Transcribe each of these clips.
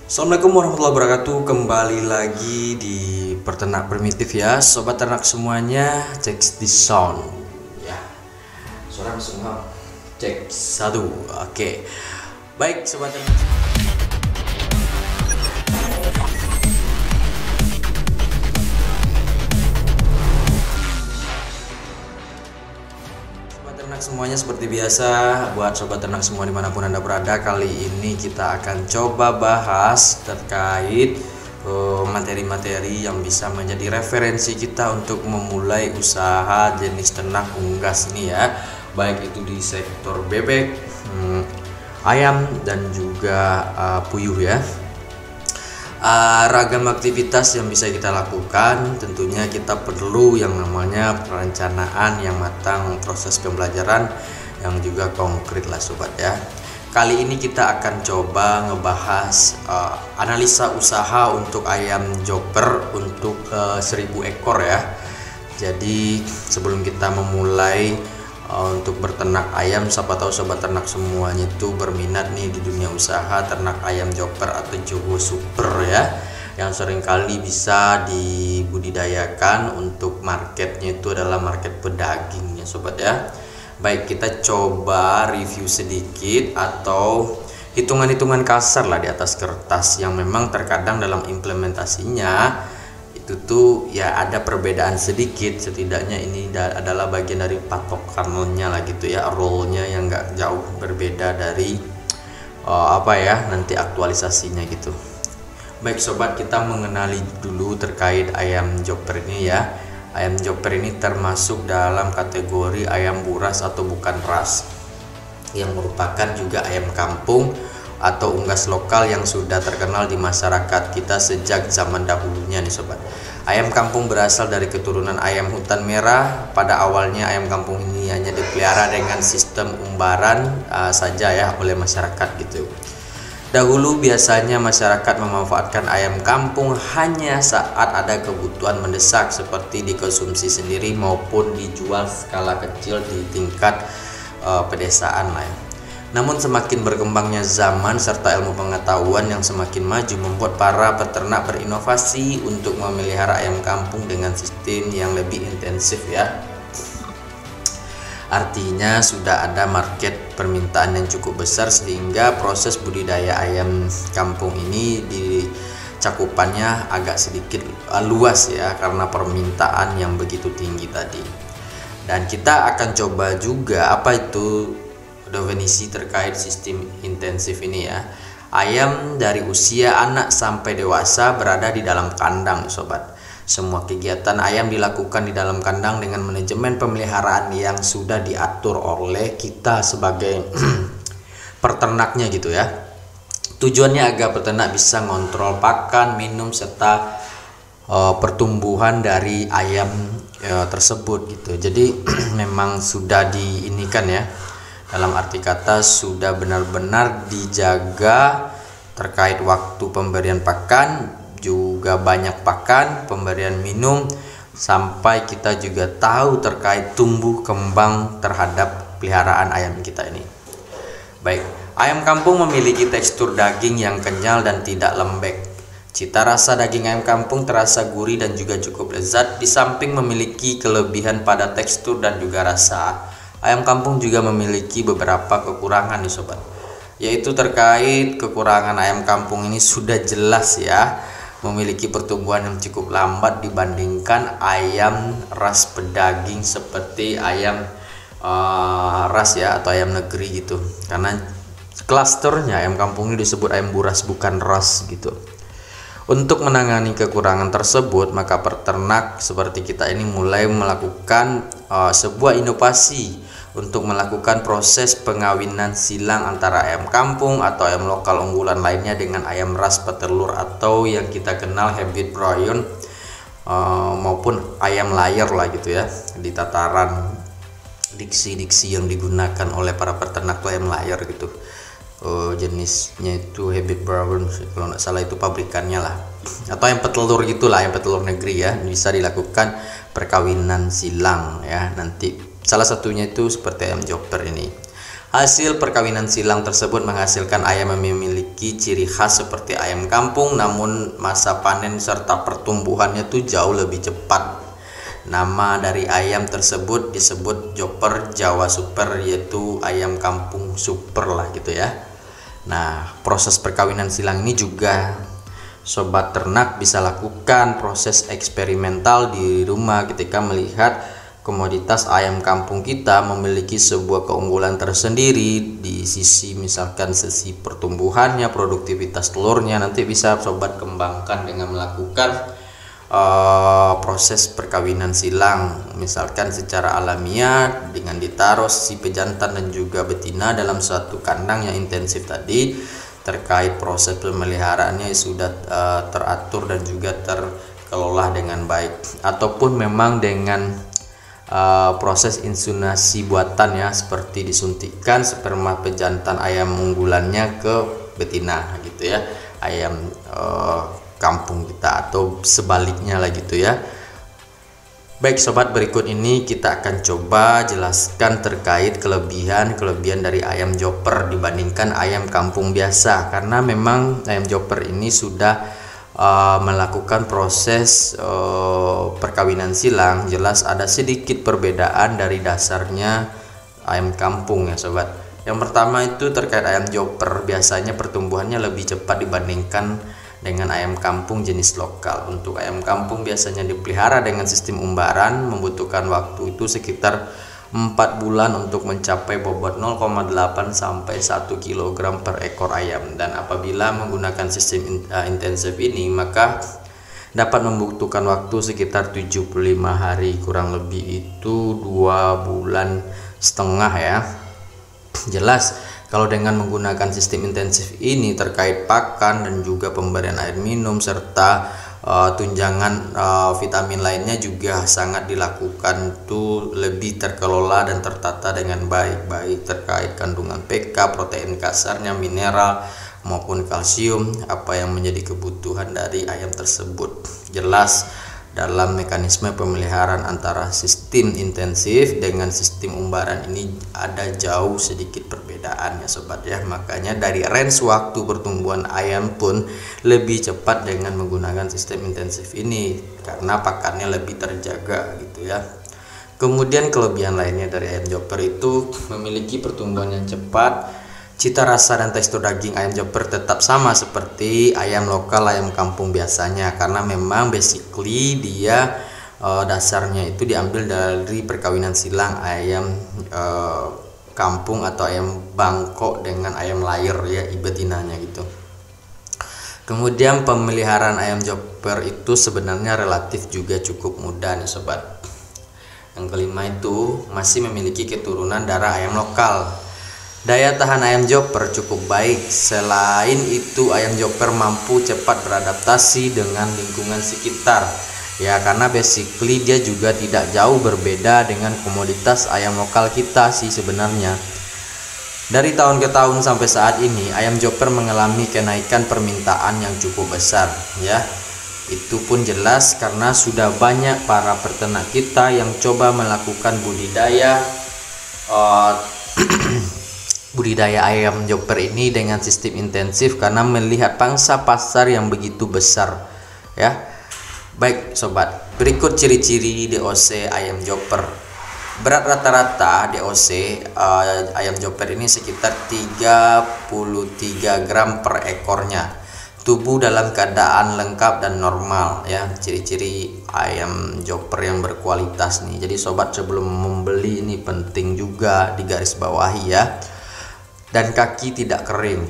Assalamualaikum warahmatullahi wabarakatuh. Kembali lagi di Peternak Primitif ya, sobat ternak semuanya. Cek di sound ya, suara semua cek satu. Oke, baik sobat ternak. Semuanya seperti biasa, buat sobat ternak semua dimanapun anda berada, kali ini kita akan coba bahas terkait materi-materi yang bisa menjadi referensi kita untuk memulai usaha jenis ternak unggas ini ya, baik itu di sektor bebek, ayam dan juga puyuh ya. Ragam aktivitas yang bisa kita lakukan, tentunya kita perlu yang namanya perencanaan yang matang, proses pembelajaran yang juga konkret lah sobat ya. Kali ini kita akan coba ngebahas analisa usaha untuk ayam joper untuk 1000 ekor ya. Jadi sebelum kita memulai untuk berternak ayam, siapa tahu sobat ternak semuanya itu berminat nih di dunia usaha ternak ayam joper atau Jowo Super ya, yang seringkali bisa dibudidayakan. Untuk marketnya itu adalah market pedaging ya sobat ya. Baik, kita coba review sedikit atau hitungan-hitungan kasar lah di atas kertas yang memang terkadang dalam implementasinya itu tuh ya ada perbedaan sedikit. Setidaknya ini adalah bagian dari patokannya lah gitu ya, role-nya yang nggak jauh berbeda dari nanti aktualisasinya gitu. Baik sobat, kita mengenali dulu terkait ayam joper ini ya. Ayam joper ini termasuk dalam kategori ayam buras atau bukan ras, yang merupakan juga ayam kampung atau unggas lokal yang sudah terkenal di masyarakat kita sejak zaman dahulunya nih sobat. Ayam kampung berasal dari keturunan ayam hutan merah. Pada awalnya ayam kampung ini hanya dipelihara dengan sistem umbaran saja ya oleh masyarakat gitu. Dahulu biasanya masyarakat memanfaatkan ayam kampung hanya saat ada kebutuhan mendesak seperti dikonsumsi sendiri maupun dijual skala kecil di tingkat pedesaan lah ya. Namun semakin berkembangnya zaman serta ilmu pengetahuan yang semakin maju membuat para peternak berinovasi untuk memelihara ayam kampung dengan sistem yang lebih intensif ya. Artinya sudah ada market permintaan yang cukup besar sehingga proses budidaya ayam kampung ini di cakupannya agak sedikit luas ya, karena permintaan yang begitu tinggi tadi. Dan kita akan coba juga apa itu definisi terkait sistem intensif ini ya. Ayam dari usia anak sampai dewasa berada di dalam kandang sobat. Semua kegiatan ayam dilakukan di dalam kandang dengan manajemen pemeliharaan yang sudah diatur oleh kita sebagai peternaknya gitu ya. Tujuannya agar peternak bisa ngontrol pakan, minum serta pertumbuhan dari ayam tersebut gitu. Jadi memang sudah diinikan ya, dalam arti kata sudah benar-benar dijaga terkait waktu pemberian pakan, juga banyak pakan, pemberian minum, sampai kita juga tahu terkait tumbuh kembang terhadap peliharaan ayam kita ini. Baik, ayam kampung memiliki tekstur daging yang kenyal dan tidak lembek. Cita rasa daging ayam kampung terasa gurih dan juga cukup lezat, di samping memiliki kelebihan pada tekstur dan juga rasa. Ayam kampung juga memiliki beberapa kekurangan nih sobat, yaitu terkait kekurangan ayam kampung ini sudah jelas ya, memiliki pertumbuhan yang cukup lambat dibandingkan ayam ras pedaging seperti ayam ras ya atau ayam negeri gitu, karena klasternya ayam kampung ini disebut ayam buras bukan ras gitu. Untuk menangani kekurangan tersebut, maka peternak seperti kita ini mulai melakukan sebuah inovasi untuk melakukan proses pengawinan silang antara ayam kampung atau ayam lokal unggulan lainnya dengan ayam ras petelur atau yang kita kenal hybrid Brown maupun ayam layar lah gitu ya. Di tataran diksi-diksi yang digunakan oleh para peternak tuh ayam layar gitu. Jenisnya itu hybrid Brown kalau nggak salah, itu pabrikannya lah, atau yang petelur gitulah, yang petelur negeri ya. Bisa dilakukan perkawinan silang ya, nanti salah satunya itu seperti ayam joper ini. Hasil perkawinan silang tersebut menghasilkan ayam yang memiliki ciri khas seperti ayam kampung, namun masa panen serta pertumbuhannya tuh jauh lebih cepat. Nama dari ayam tersebut disebut Joper Jawa Super, yaitu ayam kampung super lah gitu ya. Nah, proses perkawinan silang ini juga sobat ternak bisa lakukan proses eksperimental di rumah ketika melihat komoditas ayam kampung kita memiliki sebuah keunggulan tersendiri di sisi misalkan sisi pertumbuhannya, produktivitas telurnya. Nanti bisa sobat kembangkan dengan melakukan proses perkawinan silang, misalkan secara alamiah dengan ditaruh si pejantan dan juga betina dalam suatu kandang yang intensif tadi. Terkait proses pemeliharaannya sudah teratur dan juga terkelola dengan baik, ataupun memang dengan proses inseminasi buatan ya, seperti disuntikkan sperma pejantan ayam unggulannya ke betina gitu ya, ayam kampung kita, atau sebaliknya lah gitu ya. Baik sobat, berikut ini kita akan coba jelaskan terkait kelebihan dari ayam Joper dibandingkan ayam kampung biasa, karena memang ayam Joper ini sudah melakukan proses perkawinan silang. Jelas ada sedikit perbedaan dari dasarnya ayam kampung ya sobat. Yang pertama itu terkait ayam Joper, biasanya pertumbuhannya lebih cepat dibandingkan dengan ayam kampung jenis lokal. Untuk ayam kampung biasanya dipelihara dengan sistem umbaran, membutuhkan waktu itu sekitar 4 bulan untuk mencapai bobot 0,8 sampai 1 kg per ekor ayam. Dan apabila menggunakan sistem intensif ini, maka dapat membutuhkan waktu sekitar 75 hari, kurang lebih itu 2,5 bulan ya. Jelas kalau dengan menggunakan sistem intensif ini terkait pakan dan juga pemberian air minum serta tunjangan vitamin lainnya juga sangat dilakukan tuh lebih terkelola dan tertata dengan baik terkait kandungan PK, protein kasarnya, mineral maupun kalsium, apa yang menjadi kebutuhan dari ayam tersebut. Jelas dalam mekanisme pemeliharaan antara sistem intensif dengan sistem umbaran ini ada jauh sedikit perbedaan ya sobat ya. Makanya dari range waktu pertumbuhan ayam pun lebih cepat dengan menggunakan sistem intensif ini, karena pakannya lebih terjaga gitu ya. Kemudian kelebihan lainnya dari ayam Joper itu memiliki pertumbuhan yang cepat. Cita rasa dan tekstur daging ayam Joper tetap sama seperti ayam lokal, ayam kampung biasanya, karena memang basically dia dasarnya itu diambil dari perkawinan silang ayam kampung atau ayam Bangkok dengan ayam layer ya, betinanya gitu. Kemudian pemeliharaan ayam Joper itu sebenarnya relatif juga cukup mudah nih sobat. Yang kelima itu masih memiliki keturunan darah ayam lokal. Daya tahan ayam Joper cukup baik. Selain itu, ayam Joper mampu cepat beradaptasi dengan lingkungan sekitar. Ya, karena basically dia juga tidak jauh berbeda dengan komoditas ayam lokal kita sih sebenarnya. Dari tahun ke tahun sampai saat ini, ayam Joper mengalami kenaikan permintaan yang cukup besar ya. Itu pun jelas karena sudah banyak para peternak kita yang coba melakukan budidaya ayam Joper ini dengan sistem intensif karena melihat pangsa pasar yang begitu besar ya. Baik sobat, berikut ciri-ciri DOC ayam Joper. Berat rata-rata DOC ayam Joper ini sekitar 33 gram per ekornya. Tubuh dalam keadaan lengkap dan normal ya. Ciri-ciri ayam Joper yang berkualitas nih. Jadi sobat sebelum membeli ini penting juga digarisbawahi ya. Dan kaki tidak kering,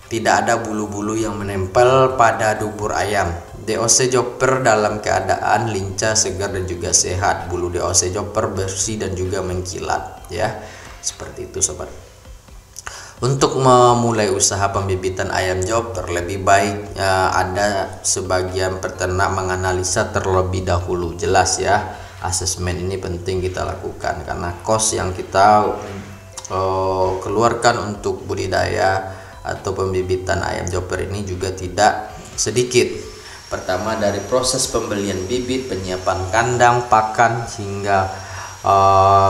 tidak ada bulu-bulu yang menempel pada dubur ayam. DOC Joper dalam keadaan lincah, segar dan juga sehat. Bulu DOC Joper bersih dan juga mengkilat ya. Seperti itu sobat. Untuk memulai usaha pembibitan ayam Joper lebih baik ada sebagian peternak menganalisa terlebih dahulu. Jelas ya, asesmen ini penting kita lakukan karena kos yang kita keluarkan untuk budidaya atau pembibitan ayam Joper ini juga tidak sedikit. Pertama dari proses pembelian bibit, penyiapan kandang, pakan hingga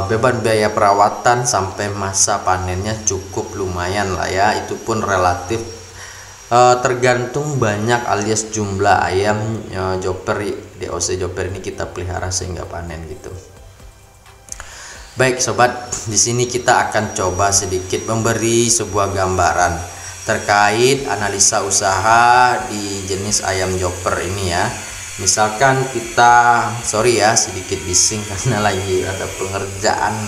beban biaya perawatan sampai masa panennya cukup lumayan lah ya. Itu pun relatif tergantung banyak alias jumlah ayam joper DOC joper ini kita pelihara sehingga panen gitu. Baik sobat, di sini kita akan coba sedikit memberi sebuah gambaran terkait analisa usaha di jenis ayam joper ini ya. Misalkan kita, sorry ya sedikit bising karena lagi ada pengerjaan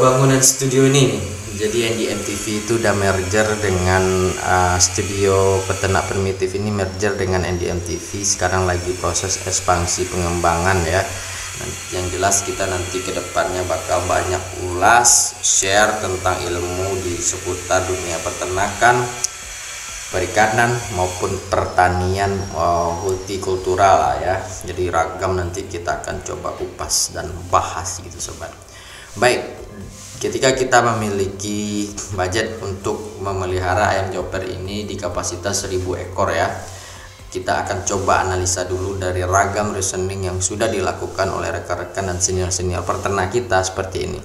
bangunan studio ini. Jadi NDM TV itu udah merger dengan studio peternak primitif ini, merger dengan NDM TV. Sekarang lagi proses ekspansi pengembangan ya. Yang jelas kita nanti kedepannya bakal banyak ulas, share tentang ilmu di seputar dunia peternakan, perikanan maupun pertanian hortikultural lah ya. Jadi ragam nanti kita akan coba kupas dan bahas gitu sobat. Baik, ketika kita memiliki budget untuk memelihara ayam joper ini di kapasitas 1000 ekor ya, kita akan coba analisa dulu dari ragam reasoning yang sudah dilakukan oleh rekan-rekan dan senior-senior peternak kita seperti ini.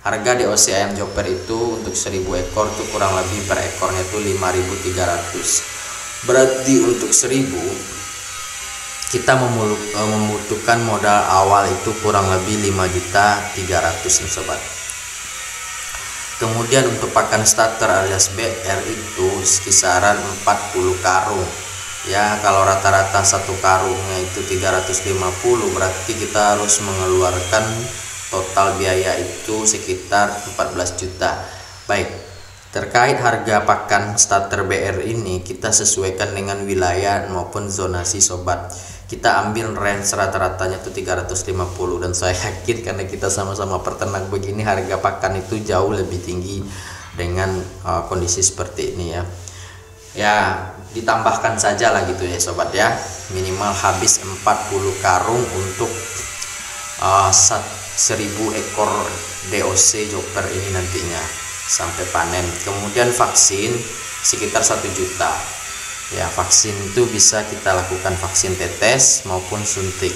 Harga DOC ayam joper itu untuk 1000 ekor itu kurang lebih per ekornya itu 5.300. Berarti untuk 1000 kita membutuhkan modal awal itu kurang lebih 5.300.000 sobat. Kemudian untuk pakan starter alias BR itu kisaran 40 karung. Ya, kalau rata-rata satu karungnya itu 350, berarti kita harus mengeluarkan total biaya itu sekitar 14 juta. Baik, terkait harga pakan starter BR ini kita sesuaikan dengan wilayah maupun zonasi sobat. Kita ambil range rata-ratanya itu 350, dan saya yakin karena kita sama-sama peternak begini, harga pakan itu jauh lebih tinggi dengan kondisi seperti ini ya. Ya, ditambahkan saja lah gitu ya sobat ya, minimal habis 40 karung untuk 1000 ekor DOC joper ini nantinya sampai panen. Kemudian vaksin sekitar 1 juta ya. Vaksin itu bisa kita lakukan vaksin tetes maupun suntik.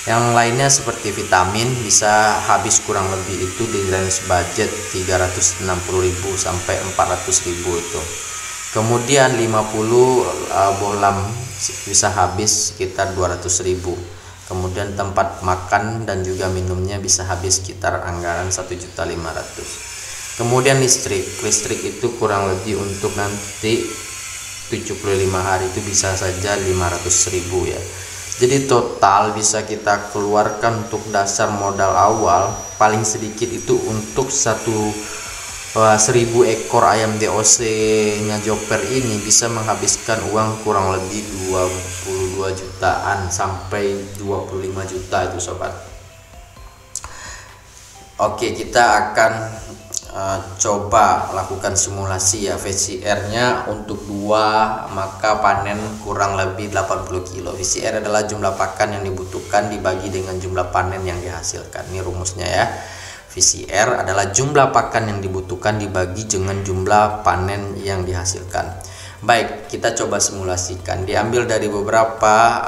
Yang lainnya seperti vitamin bisa habis kurang lebih itu di range budget 360.000 sampai 400.000 itu. Kemudian 50 bolam bisa habis sekitar 200.000. Kemudian tempat makan dan juga minumnya bisa habis sekitar anggaran 1.500.000. Kemudian listrik itu kurang lebih untuk nanti 75 hari itu bisa saja 500.000 ya. Jadi total bisa kita keluarkan untuk dasar modal awal paling sedikit itu untuk 1000 ekor ayam DOC nya joper ini bisa menghabiskan uang kurang lebih 22 jutaan sampai 25 juta itu sobat. Oke, kita akan coba lakukan simulasi ya. VCR nya untuk 2 maka panen kurang lebih 80 kilo. VCR adalah jumlah pakan yang dibutuhkan dibagi dengan jumlah panen yang dihasilkan. Ini rumusnya ya. VCR adalah jumlah pakan yang dibutuhkan dibagi dengan jumlah panen yang dihasilkan. Baik, kita coba simulasikan. Diambil dari beberapa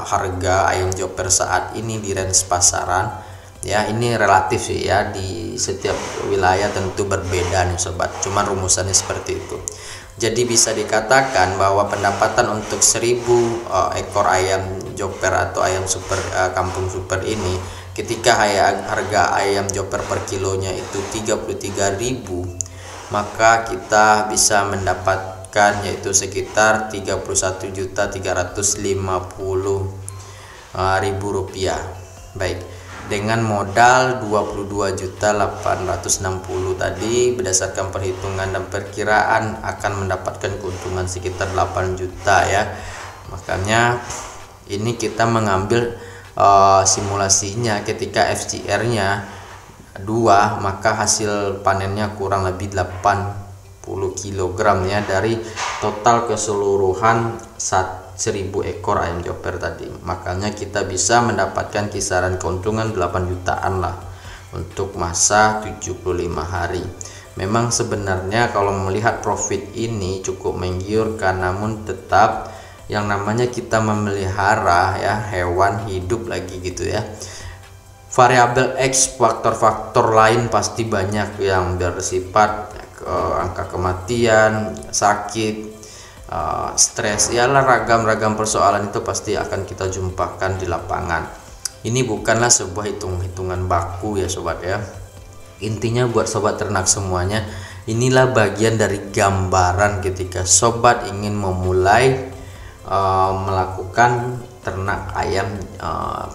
harga ayam joper saat ini di range pasaran. Ya, ini relatif sih ya, di setiap wilayah tentu berbeda nih sobat. Cuman rumusannya seperti itu. Jadi bisa dikatakan bahwa pendapatan untuk 1000 ekor ayam joper atau ayam super kampung super ini, ketika harga ayam joper per kilonya itu 33.000, maka kita bisa mendapatkan yaitu sekitar 31.350.000 rupiah. Baik, dengan modal 22.860 tadi, berdasarkan perhitungan dan perkiraan akan mendapatkan keuntungan sekitar 8 juta ya. Makanya ini kita mengambil simulasinya ketika FCR nya 2, maka hasil panennya kurang lebih 80 kg ya dari total keseluruhan 1000 ekor ayam joper tadi. Makanya kita bisa mendapatkan kisaran keuntungan 8 jutaan lah untuk masa 75 hari. Memang sebenarnya kalau melihat profit ini cukup menggiurkan, namun tetap yang namanya kita memelihara ya hewan hidup lagi gitu ya, variabel X, faktor-faktor lain pasti banyak yang bersifat angka kematian, sakit, stres, ialah ragam-ragam persoalan itu pasti akan kita jumpakan di lapangan. Ini bukanlah sebuah hitung-hitungan baku ya sobat ya. Intinya buat sobat ternak semuanya, inilah bagian dari gambaran ketika sobat ingin memulai melakukan ternak ayam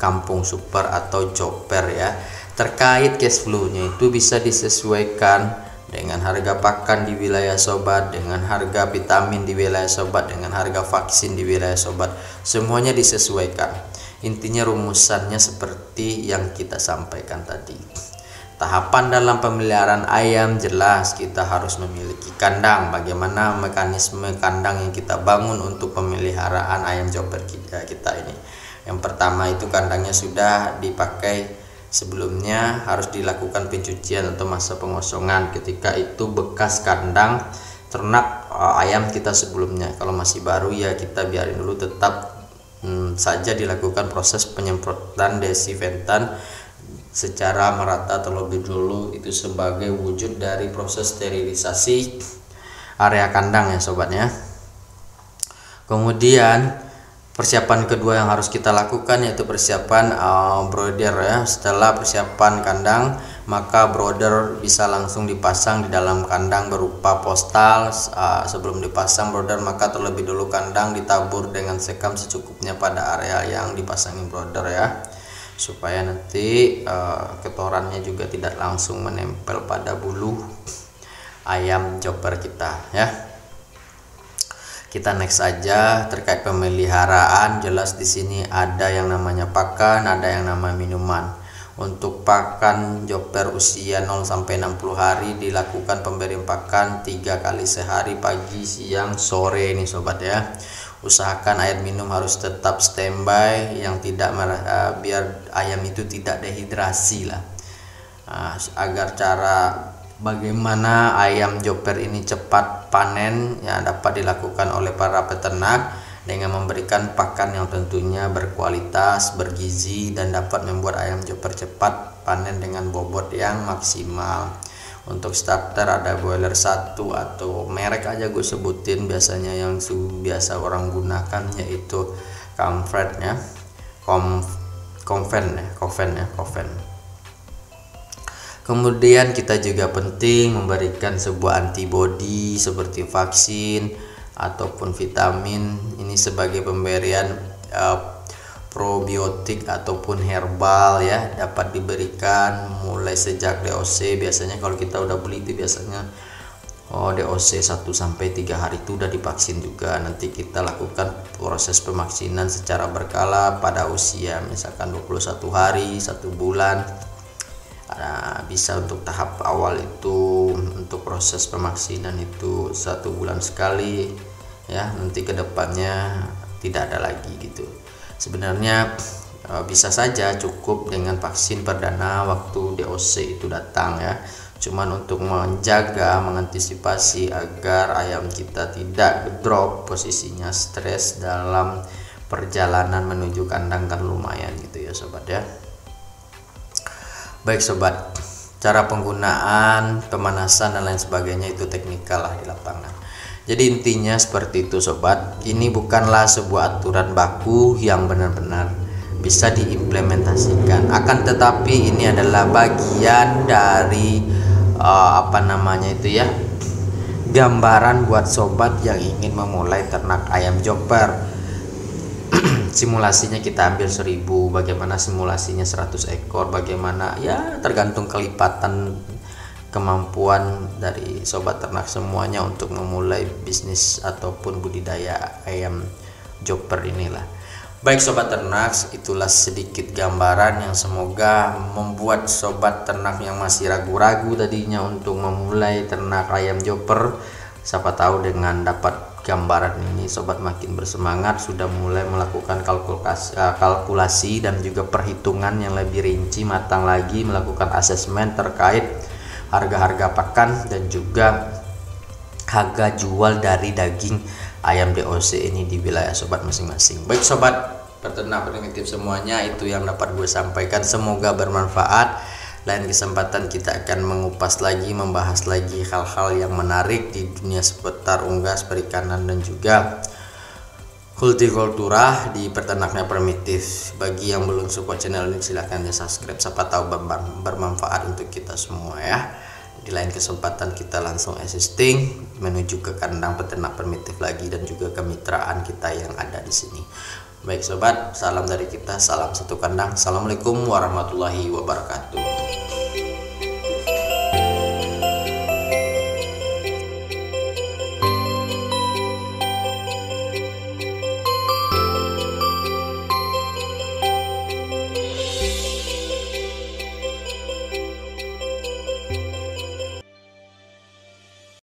kampung super atau chopper ya. Terkait cash flow-nya itu bisa disesuaikan dengan harga pakan di wilayah sobat, dengan harga vitamin di wilayah sobat, dengan harga vaksin di wilayah sobat. Semuanya disesuaikan. Intinya rumusannya seperti yang kita sampaikan tadi. Tahapan dalam pemeliharaan ayam jelas kita harus memiliki kandang. Bagaimana mekanisme kandang yang kita bangun untuk pemeliharaan ayam chopper kita ini. Yang pertama itu kandangnya sudah dipakai sebelumnya, harus dilakukan pencucian atau masa pengosongan. Ketika itu bekas kandang ternak ayam kita sebelumnya. Kalau masih baru ya kita biarin dulu, tetap saja dilakukan proses penyemprotan desinfektan secara merata terlebih dulu, itu sebagai wujud dari proses sterilisasi area kandang ya sobatnya. Kemudian persiapan kedua yang harus kita lakukan yaitu persiapan brooder ya. Setelah persiapan kandang, maka brooder bisa langsung dipasang di dalam kandang berupa postal. Sebelum dipasang brooder, maka terlebih dulu kandang ditabur dengan sekam secukupnya pada area yang dipasangi brooder ya, supaya nanti kotorannya juga tidak langsung menempel pada bulu ayam chopper kita ya. Kita next saja terkait pemeliharaan. Jelas di sini ada yang namanya pakan, ada yang namanya minuman. Untuk pakan chopper usia 0 sampai 60 hari dilakukan pemberian pakan 3 kali sehari, pagi, siang, sore ini sobat ya. Usahakan air minum harus tetap standby, yang tidak biar ayam itu tidak dehidrasi lah. Agar cara bagaimana ayam chopper ini cepat panen ya dapat dilakukan oleh para peternak dengan memberikan pakan yang tentunya berkualitas, bergizi, dan dapat membuat ayam chopper cepat panen dengan bobot yang maksimal. Untuk starter ada boiler 1 atau merek aja gue sebutin biasanya yang biasa orang gunakan, yaitu Comfort ya, Coven. Kemudian kita juga penting memberikan sebuah antibodi seperti vaksin ataupun vitamin. Ini sebagai pemberian probiotik ataupun herbal ya, dapat diberikan mulai sejak DOC. Biasanya kalau kita udah beli itu biasanya DOC 1 sampai 3 hari itu udah divaksin juga. Nanti kita lakukan proses pemaksinan secara berkala pada usia misalkan 21 hari, 1 bulan. Bisa untuk tahap awal itu untuk proses pemaksinan itu 1 bulan sekali ya, nanti kedepannya tidak ada lagi gitu. Sebenarnya bisa saja cukup dengan vaksin perdana waktu DOC itu datang ya. Cuman untuk menjaga, mengantisipasi agar ayam kita tidak drop posisinya, stres dalam perjalanan menuju kandang kan lumayan gitu ya sobat ya. Baik sobat, cara penggunaan, pemanasan dan lain sebagainya itu teknikal lah di lapangan. Jadi intinya seperti itu sobat. Ini bukanlah sebuah aturan baku yang benar-benar bisa diimplementasikan. Akan tetapi ini adalah bagian dari gambaran buat sobat yang ingin memulai ternak ayam chopper. Simulasinya kita ambil 1000, bagaimana simulasinya 100 ekor, bagaimana ya tergantung kelipatan kemampuan dari sobat ternak semuanya untuk memulai bisnis ataupun budidaya ayam chopper inilah. Baik sobat ternak, itulah sedikit gambaran yang semoga membuat sobat ternak yang masih ragu-ragu tadinya untuk memulai ternak ayam chopper, siapa tahu dengan dapat gambaran ini sobat makin bersemangat, sudah mulai melakukan kalkulasi dan juga perhitungan yang lebih rinci matang lagi, melakukan asesmen terkait harga-harga pakan dan juga harga jual dari daging ayam DOC ini di wilayah sobat masing-masing. Baik sobat peternak primitif semuanya, itu yang dapat gue sampaikan. Semoga bermanfaat. Lain kesempatan kita akan mengupas lagi, membahas lagi hal-hal yang menarik di dunia seputar unggas, perikanan, dan juga hortikultura di peternaknya primitif. Bagi yang belum support channel ini, silahkan di subscribe, siapa tahu bermanfaat untuk kita semua ya. Di lain kesempatan kita langsung assisting menuju ke kandang peternak primitif lagi dan juga kemitraan kita yang ada di sini. Baik sobat, salam dari kita, salam satu kandang. Assalamualaikum warahmatullahi wabarakatuh.